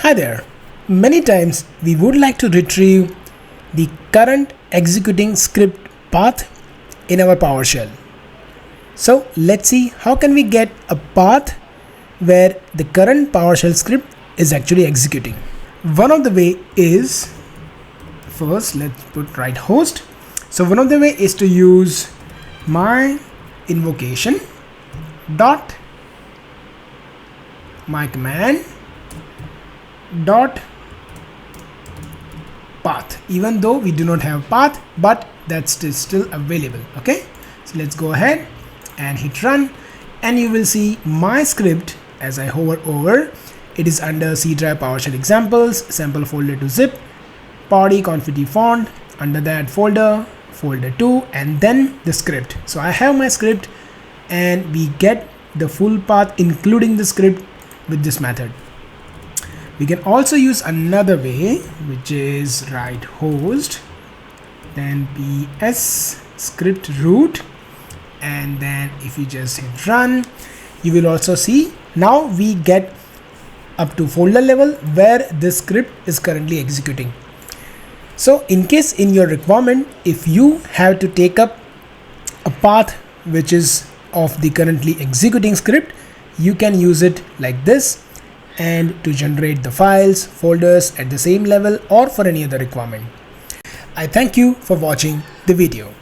Hi there. Many times we would like to retrieve the current executing script path in our PowerShell. So let's see how can we get a path where the current PowerShell script is actually executing. One of the way is, first let's put right host. So one of the way is to use my invocation dot my command dot path, even though we do not have path, but that's still available. Okay, so let's go ahead and hit run, and you will see my script as I hover over. It is under C drive PowerShell examples, sample folder to zip, body config font, under that folder 2, and then the script. So I have my script and we get the full path including the script with this method. We can also use another way, which is right host, then ps script root, and then if you just hit run, you will also see now we get up to folder level where this script is currently executing. So in case in your requirement, if you have to take up a path which is of the currently executing script, you can use it like this and to generate the files, folders at the same level or for any other requirement. I thank you for watching the video.